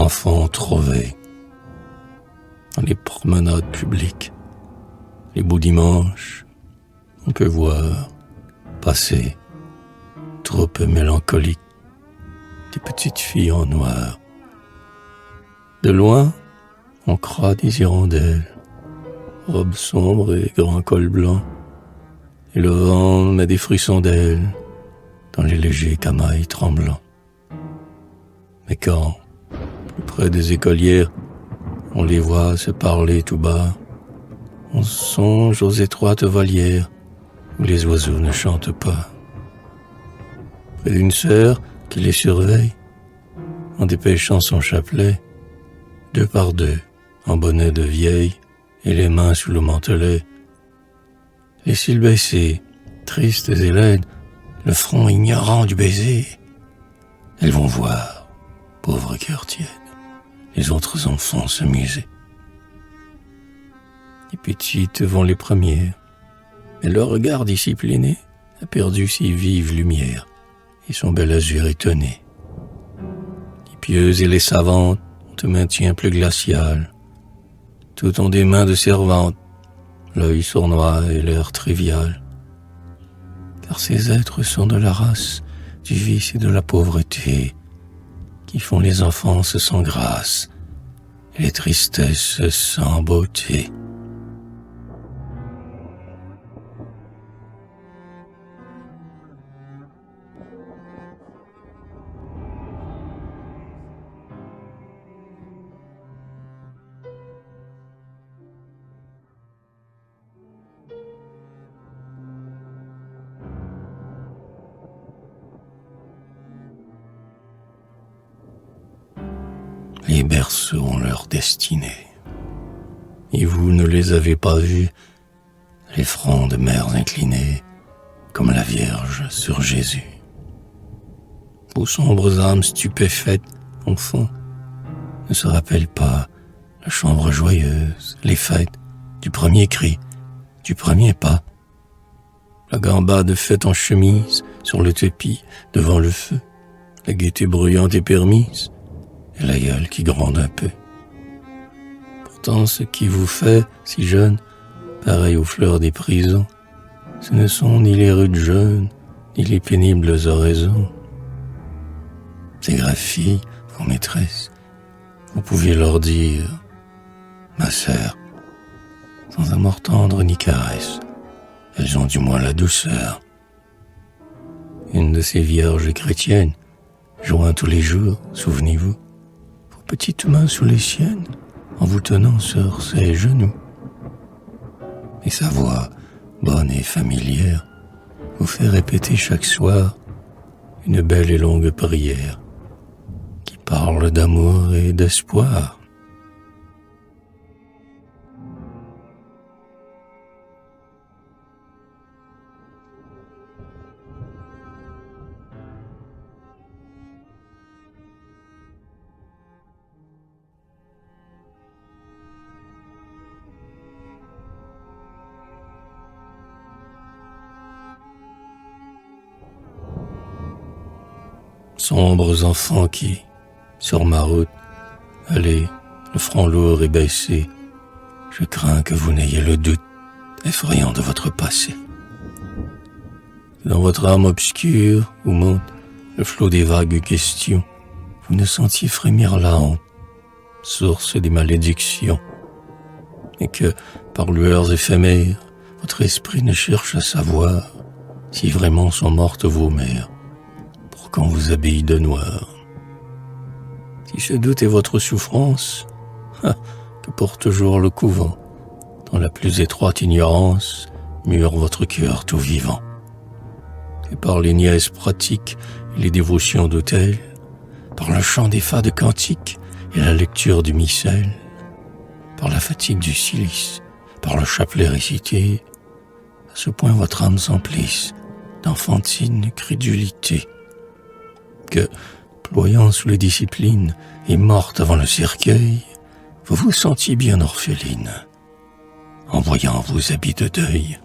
enfants trouvés dans les promenades publiques, les beaux dimanches, on peut voir passer, trop peu mélancoliques, des petites filles en noir. De loin, on croit des hirondelles, robes sombres et grands cols blancs, et le vent met des frissons d'ailes dans les légers camails tremblants. Mais quand, plus près des écolières, on les voit se parler tout bas, on songe aux étroites volières où les oiseaux ne chantent pas. Près d'une sœur qui les surveille, en dépêchant son chapelet, 2 par 2, en bonnet de vieille et les mains sous le mantelet, les cils baissés, tristes et laides, le front ignorant du baiser, elles vont voir, pauvres cœurs tièdes, les autres enfants s'amuser. Les petites vont les premières, mais leur regard discipliné a perdu ses vives lumières et son bel azur étonné. Les pieuses et les savantes ont un maintien plus glacial, tout ont des mains de servantes, l'œil sournois et l'air trivial. Car ces êtres sont de la race du vice et de la pauvreté, qui font les enfances sans grâce et les tristesses sans beauté. Les berceaux ont leur destinée, et vous ne les avez pas vus, les fronts de mères inclinées, comme la Vierge sur Jésus. Vos sombres âmes stupéfaites, au fond, ne se rappellent pas la chambre joyeuse, les fêtes, du premier cri, du premier pas, la gambade faite en chemise, sur le tapis, devant le feu, la gaieté bruyante et permise, et la gueule qui gronde un peu. Pourtant, ce qui vous fait, si jeune, pareil aux fleurs des prisons, ce ne sont ni les rudes jeunes, ni les pénibles oraisons. Ces graves filles, vos maîtresses, vous pouviez leur dire « Ma sœur », sans amour tendre ni caresse, elles ont du moins la douceur. Une de ces vierges chrétiennes, joint tous les jours, souvenez-vous, petites mains sous les siennes, en vous tenant sur ses genoux. Et sa voix, bonne et familière, vous fait répéter chaque soir une belle et longue prière qui parle d'amour et d'espoir. Sombres enfants qui, sur ma route, allez, le front lourd et baissé, je crains que vous n'ayez le doute effrayant de votre passé. Dans votre âme obscure, où monte le flot des vagues questions, vous ne sentiez frémir la honte, source des malédictions, et que, par lueurs éphémères, votre esprit ne cherche à savoir si vraiment sont mortes vos mères, quand on vous habille de noir. Si ce doute est votre souffrance, que pour toujours le couvent, dans la plus étroite ignorance, mure votre cœur tout vivant. Et par les niaises pratiques et les dévotions d'autel, par le chant des fades cantiques et la lecture du missel, par la fatigue du cilice, par le chapelet récité, à ce point votre âme s'emplisse d'enfantine crédulité, que, ployant sous les disciplines et morte avant le cercueil, vous vous sentiez bien orpheline, en voyant vos habits de deuil.